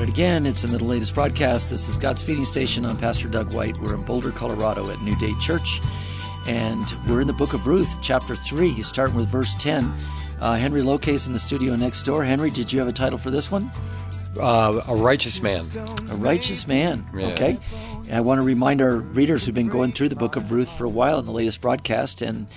it again. It's in the latest broadcast. This is God's Feeding Station. I'm Pastor Doug White. We're in Boulder, Colorado at New Day Church. And we're in the book of Ruth, chapter 3, starting with verse 10. Henry Loke's in the studio next door. Henry, did you have a title for this one? A righteous man. A righteous man. Yeah. Okay. And I want to remind our readers who've been going through the book of Ruth for a while in the latest broadcast. And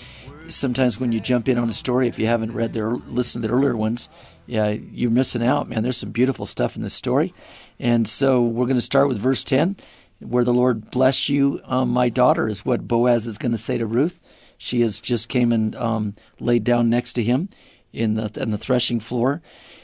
sometimes when you jump in on a story, if you haven't read or listened to the earlier ones, yeah, you're missing out, man. There's some beautiful stuff in this story. And so we're going to start with verse 10, where the Lord bless you, my daughter, is what Boaz is going to say to Ruth. She has just came and laid down next to him in the threshing floor.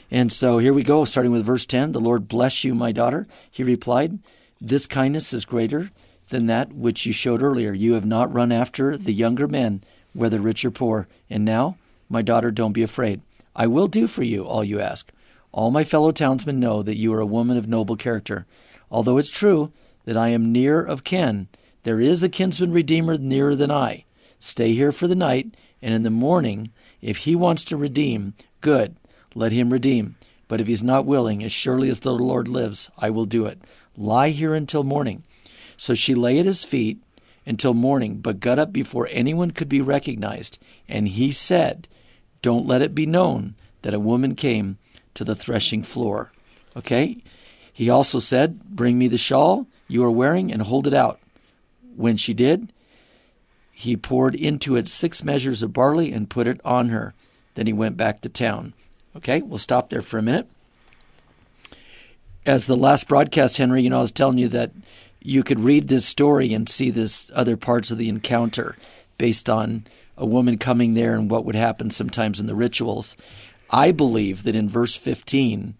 And so here we go, starting with verse 10. The Lord bless you, my daughter. He replied, this kindness is greater than that which you showed earlier. You have not run after the younger men, whether rich or poor. And now, my daughter, don't be afraid. I will do for you all you ask. All my fellow townsmen know that you are a woman of noble character. Although it's true that I am near of kin, there is a kinsman redeemer nearer than I. Stay here for the night, and in the morning, if he wants to redeem, good, let him redeem. But if he's not willing, as surely as the Lord lives, I will do it. Lie here until morning. So she lay at his feet until morning, but got up before anyone could be recognized. And he said, don't let it be known that a woman came to the threshing floor. Okay? He also said, bring me the shawl you are wearing and hold it out. When she did, he poured into it 6 measures of barley and put it on her. Then he went back to town. Okay, we'll stop there for a minute. As the last broadcast, Henry, I was telling you that you could read this story and see this other parts of the encounter based on a woman coming there and what would happen sometimes in the rituals. I believe that in verse 15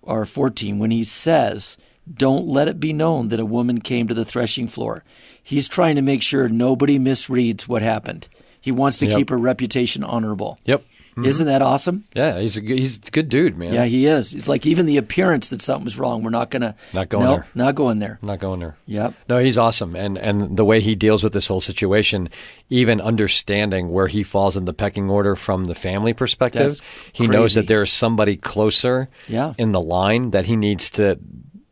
or 14, when he says, don't let it be known that a woman came to the threshing floor, he's trying to make sure nobody misreads what happened. He wants to keep her reputation honorable. Yep. Mm-hmm. Isn't that awesome? Yeah, he's a good dude, man. Yeah, he is. It's like even the appearance that something was wrong, we're not going to... Not going there. Not going there. Not going there. Yep. No, he's awesome. And the way he deals with this whole situation, even understanding where he falls in the pecking order from the family perspective, he knows that there is somebody closer in the line that needs to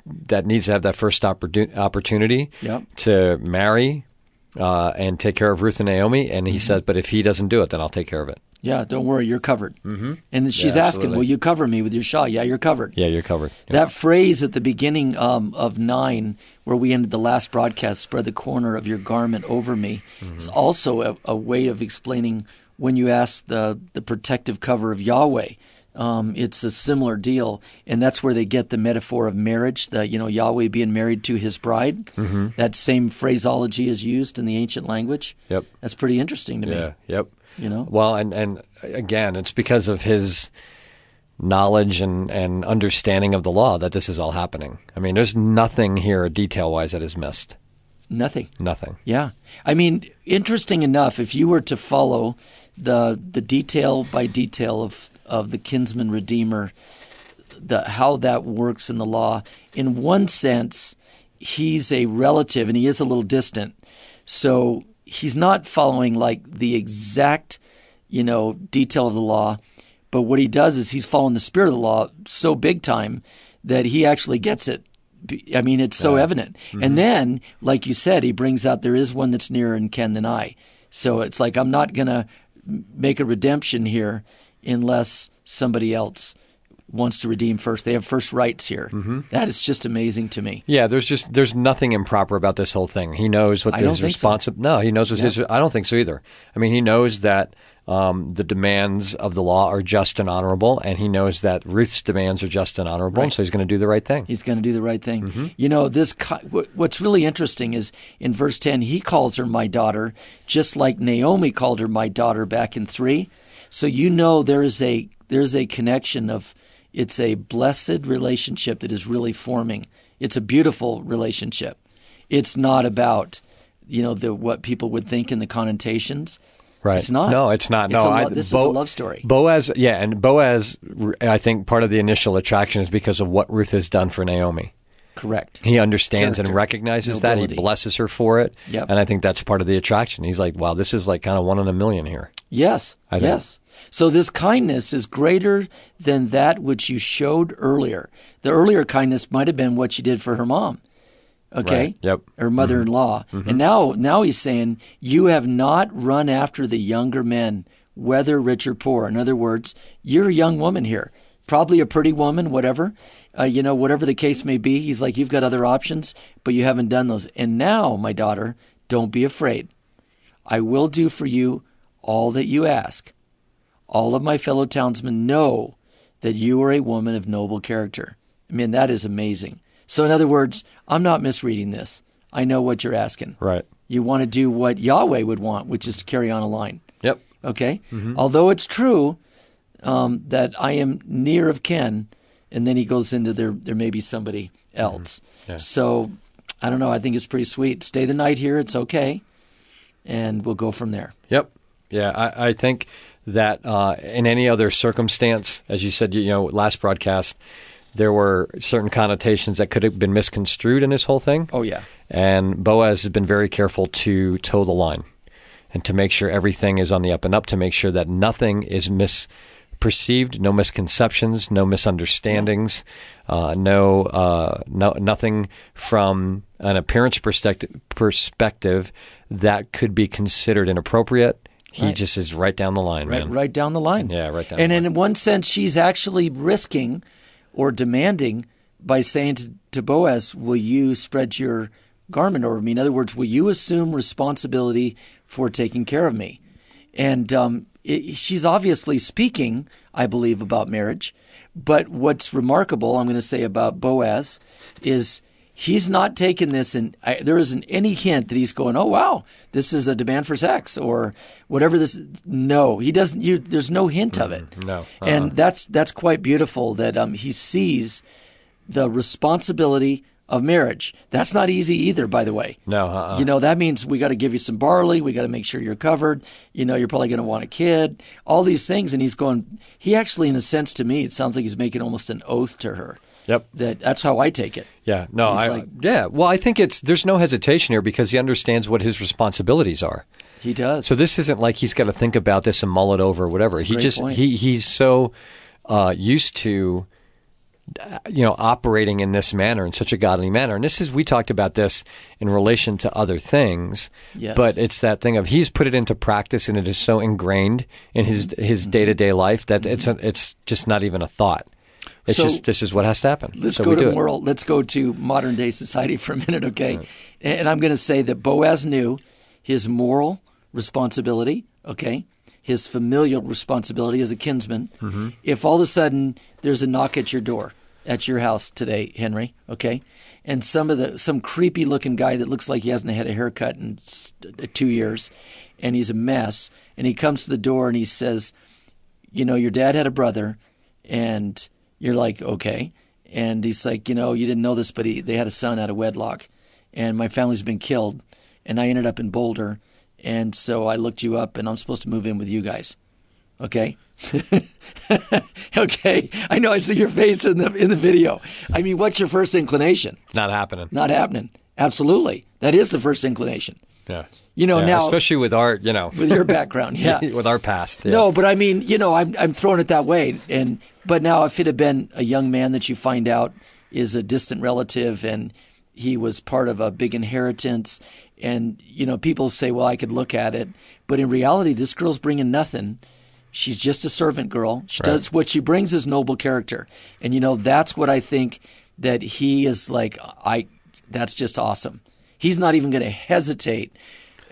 have that first opportunity to marry and take care of Ruth and Naomi. And he says, but if he doesn't do it, then I'll take care of it. Yeah, don't worry, you're covered. Mm-hmm. And she's asking, will you cover me with your shawl? Yeah, you're covered. Yeah, you're covered. Yep. That phrase at the beginning of 9, where we ended the last broadcast, spread the corner of your garment over me, is also a way of explaining when you ask the protective cover of Yahweh. It's a similar deal, and that's where they get the metaphor of marriage, Yahweh being married to his bride. Mm-hmm. That same phraseology is used in the ancient language. Yep. That's pretty interesting to me. Yeah, yep. Well, and again, it's because of his knowledge and understanding of the law that this is all happening. I mean, there's nothing here detail-wise that is missed. Nothing. Yeah. I mean, interesting enough, if you were to follow the detail by detail of the kinsman redeemer, how that works in the law, in one sense, he's a relative and he is a little distant. So he's not following like the exact, detail of the law, but what he does is he's following the spirit of the law so big time that he actually gets it. I mean, it's so evident. Mm-hmm. And then, like you said, he brings out there is one that's nearer in ken than I. So it's like I'm not going to make a redemption here unless somebody else wants to redeem first. They have first rights here. Mm-hmm. That is just amazing to me. Yeah, there's nothing improper about this whole thing. He knows what his responsibility. No, he knows what his. I don't think so either. I mean, he knows that the demands of the law are just and honorable, and he knows that Ruth's demands are just and honorable, and so he's going to do the right thing. He's going to do the right thing. Mm-hmm. What's really interesting is in verse 10, he calls her my daughter, just like Naomi called her my daughter back in 3. So there's a connection of. It's a blessed relationship that is really forming. It's a beautiful relationship. It's not about, what people would think in the connotations. Right. It's not. No, it's not. This is a love story. Boaz, and Boaz, I think part of the initial attraction is because of what Ruth has done for Naomi. Correct. He understands and recognizes that. He blesses her for it. Yep. And I think that's part of the attraction. He's like, wow, this is like kind of 1 in a million here. Yes. Yes. So this kindness is greater than that which you showed earlier. The earlier kindness might have been what you did for her mom. Okay? Right. Yep. Her mother-in-law. Mm-hmm. And now he's saying, you have not run after the younger men, whether rich or poor. In other words, you're a young woman here. Probably a pretty woman, whatever. Whatever the case may be. He's like, you've got other options, but you haven't done those. And now, my daughter, don't be afraid. I will do for you all that you ask. All of my fellow townsmen know that you are a woman of noble character. I mean, that is amazing. So in other words, I'm not misreading this. I know what you're asking. Right. You want to do what Yahweh would want, which is to carry on a line. Yep. Okay? Mm-hmm. Although it's true that I am near of kin, and then he goes into there may be somebody else. Mm-hmm. Yeah. So I don't know. I think it's pretty sweet. Stay the night here. It's okay. And we'll go from there. Yep. Yeah, I think that in any other circumstance, as you said, last broadcast, there were certain connotations that could have been misconstrued in this whole thing. Oh, yeah. And Boaz has been very careful to toe the line and to make sure everything is on the up and up, to make sure that nothing is misperceived, no misconceptions, no misunderstandings, nothing from an appearance perspective that could be considered inappropriate. He just is right down the line, man. Right down the line. Yeah, right down the line. And in one sense, she's actually risking or demanding by saying to Boaz, will you spread your garment over me? In other words, will you assume responsibility for taking care of me? And she's obviously speaking, I believe, about marriage. But what's remarkable, I'm going to say about Boaz, is he's not taking this, and there isn't any hint that he's going, oh, wow, this is a demand for sex or whatever this. No, he doesn't. There's no hint of it. No. And that's quite beautiful that he sees the responsibility of marriage. That's not easy either, by the way. No. That means we got to give you some barley. We got to make sure you're covered. You're probably going to want a kid. All these things. And he actually, in a sense to me, it sounds like he's making almost an oath to her. Yep. That's how I take it. Yeah. No, Well, I think there's no hesitation here because he understands what his responsibilities are. He does. So this isn't like he's got to think about this and mull it over or whatever. He's so used to operating in this manner, in such a godly manner. And we talked about this in relation to other things, yes. But it's that thing of he's put it into practice and it is so ingrained in his day-to-day life that it's just not even a thought. This is what has to happen. Let's go to modern day society for a minute, okay? Right. And I'm going to say that Boaz knew his moral responsibility, okay? His familial responsibility as a kinsman. Mm-hmm. If all of a sudden there's a knock at your door, at your house today, Henry, okay? And some creepy looking guy that looks like he hasn't had a haircut in 2 years, and he's a mess, and he comes to the door and he says, your dad had a brother, and you're like, okay. And he's like, you didn't know this, but they had a son out of wedlock. And my family's been killed. And I ended up in Boulder. And so I looked you up, and I'm supposed to move in with you guys. Okay? Okay. I know I see your face in the video. I mean, what's your first inclination? Not happening. Not happening. Absolutely. That is the first inclination. Yeah. Now, especially with our, with your background, yeah, with our past. Yeah. No, but I mean, I'm throwing it that way. But now, if it had been a young man that you find out is a distant relative, and he was part of a big inheritance, and people say, well, I could look at it, but in reality, this girl's bringing nothing. She's just a servant girl. She does what she brings is noble character, and that's what I think that he is like. That's just awesome. He's not even going to hesitate.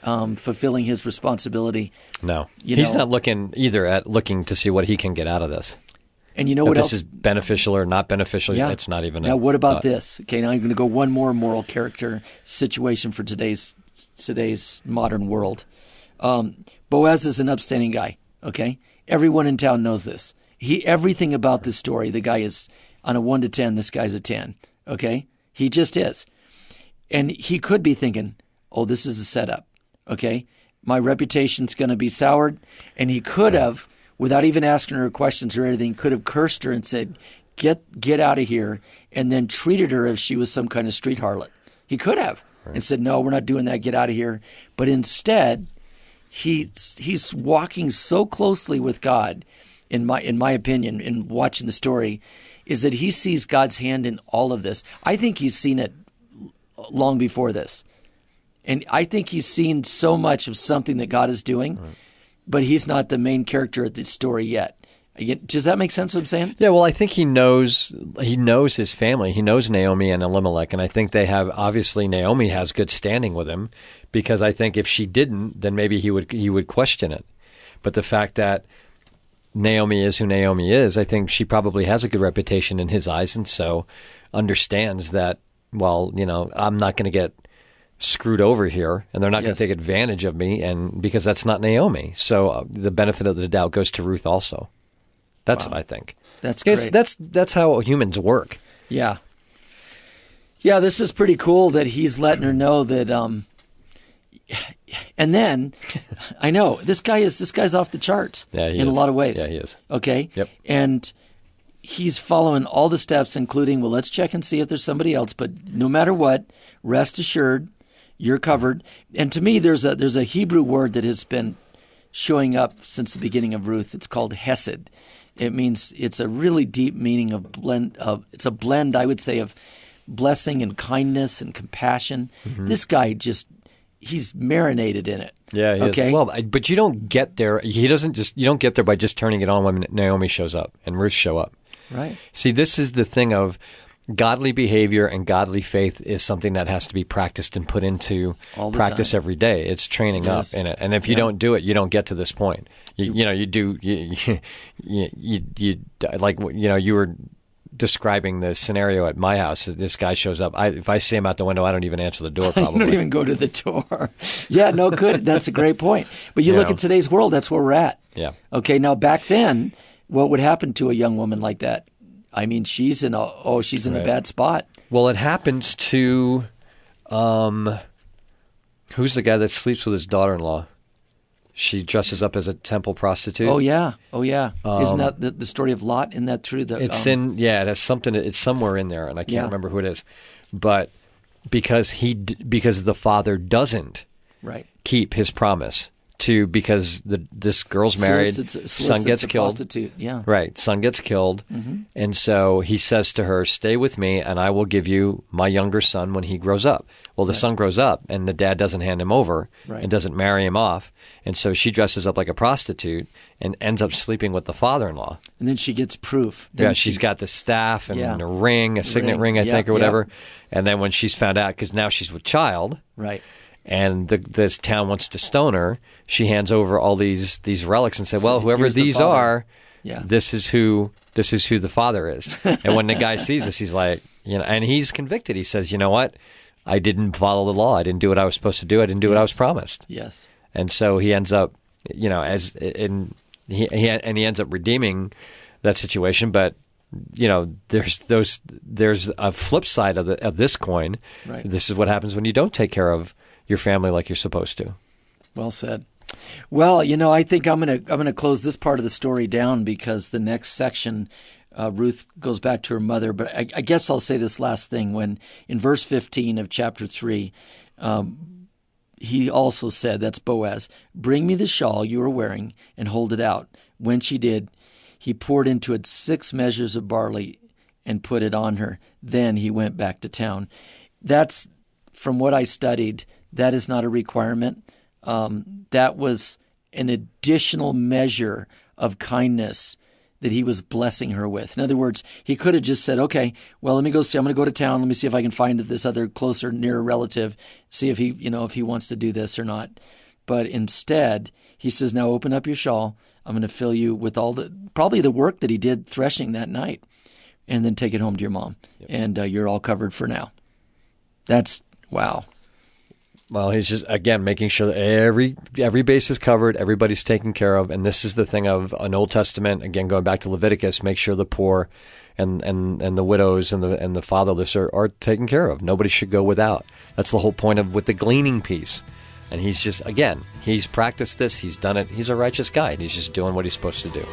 Fulfilling his responsibility. No, he's not looking to see what he can get out of this. And what else? This is beneficial or not beneficial. Yeah. It's not even. Now, what about this? Okay, now I'm going to go one more moral character situation for today's modern world. Boaz is an upstanding guy. Okay, everyone in town knows this. Everything about this story, the guy is on a 1 to 10. This guy's a 10. Okay, he just is, and he could be thinking, "Oh, this is a setup." Okay, my reputation's going to be soured. And he could have, without even asking her questions or anything, could have cursed her and said, get out of here, and then treated her as she was some kind of street harlot. He could have and said, no, we're not doing that. Get out of here. But instead, he's walking so closely with God, in my opinion, in watching the story, is that he sees God's hand in all of this. I think he's seen it long before this. And I think he's seen so much of something that God is doing, but he's not the main character of the story yet. Does that make sense what I'm saying? Yeah, well, I think he knows his family. He knows Naomi and Elimelech, and I think obviously Naomi has good standing with him, because I think if she didn't, then maybe he would question it. But the fact that Naomi is who Naomi is, I think she probably has a good reputation in his eyes, and so understands that, well, I'm not going to get screwed over here, and they're not going to take advantage of me, and because that's not Naomi. So the benefit of the doubt goes to Ruth also. That's what I think. That's great. That's how humans work. Yeah. Yeah, this is pretty cool that he's letting her know that. And then, I know this guy's off the charts. Yeah, in a lot of ways. Yeah, he is. Okay. Yep. And he's following all the steps, including, well, let's check and see if there's somebody else. But no matter what, rest assured, you're covered. And to me, there's a Hebrew word that has been showing up since the beginning of Ruth. It's called hesed. It means, it's a really deep meaning it's a blend, I would say, of blessing and kindness and compassion. Mm-hmm. This guy he's marinated in it. Yeah, he is. Well, but you don't get there. You don't get there by just turning it on when Naomi shows up and Ruth show up. Right. See, this is the thing of godly behavior and godly faith is something that has to be practiced and put into practice every day. It's training up in it. And if you don't do it, you don't get to this point. You were describing the scenario at my house. This guy shows up. If I see him out the window, I don't even answer the door, probably. I don't even go to the door. Yeah, no, good. That's a great point. But you look at today's world, that's where we're at. Yeah. Okay, now back then, what would happen to a young woman like that? I mean, she's in a bad spot. Well, it happens to, who's the guy that sleeps with his daughter-in-law? She dresses up as a temple prostitute. Oh yeah. Isn't that the story of Lot? Isn't that true? It has something. It's somewhere in there, and I can't remember who it is. But because the father doesn't keep his promise because this girl's married, son gets killed. Prostitute. Yeah. Right, son gets killed, and so he says to her, "Stay with me, and I will give you my younger son when he grows up." Well, the son grows up, and the dad doesn't hand him over and doesn't marry him off, and so she dresses up like a prostitute and ends up sleeping with the father-in-law. And then she gets proof. She's got the staff and a ring, a signet ring, I think, or whatever. And then when she's found out, because now she's with child, and this town wants to stone her, she hands over all these relics and said, "Well, whoever these are, this is who the father is." And when the guy sees this, he's like, and he's convicted. He says, "You know what? I didn't follow the law. I didn't do what I was supposed to do. I didn't do what I was promised." Yes. And so he ends up, he ends up redeeming that situation. But there's a flip side of this coin. Right. This is what happens when you don't take care of your family like you're supposed to. Well said. Well, I think I'm gonna close this part of the story down, because the next section, Ruth goes back to her mother. But I guess I'll say this last thing. When in verse 15 of chapter 3, he also said, that's Boaz, "Bring me the shawl you are wearing and hold it out." When she did, he poured into it 6 measures of barley and put it on her. Then he went back to town. That's, from what I studied, that is not a requirement. That was an additional measure of kindness that he was blessing her with. In other words, he could have just said, "Okay, well, let me go see. I'm going to go to town. Let me see if I can find this other closer, nearer relative. See if he wants to do this or not." But instead, he says, "Now open up your shawl. I'm going to fill you with probably the work that he did threshing that night, and then take it home to your mom, and you're all covered for now." That's wow. Well, he's just, again, making sure that every base is covered, everybody's taken care of. And this is the thing of an Old Testament, again, going back to Leviticus, make sure the poor and the widows and the fatherless are taken care of. Nobody should go without. That's the whole point with the gleaning piece. And he's just, again, he's practiced this, he's done it. He's a righteous guy, and he's just doing what he's supposed to do.